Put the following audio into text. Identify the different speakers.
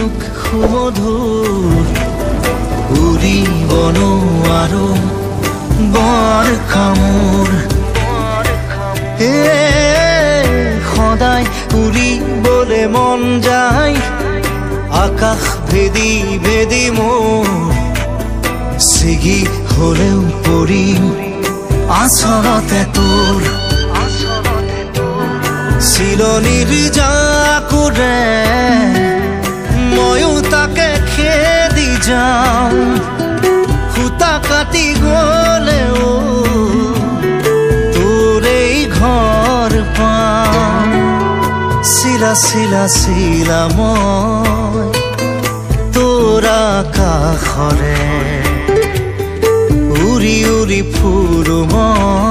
Speaker 1: জুনুক সুমধুৰ উৰিব নোৱাৰো বৰষামোৰ সদায় উৰিবলে মন যায় আকাশ ভেদি ভেদি মোৰ ছিগি হলেও পৰিম আচলতে তোৰ চিলনিৰ জাকুৰে ময়ো তাকে খেদি যাওঁ সূতা কাটি গলেও তোৰেই ঘৰ পাওঁ চিলা চিলা চিলা মই তোৰ আকাশৰে উৰি উৰি ফুৰো মই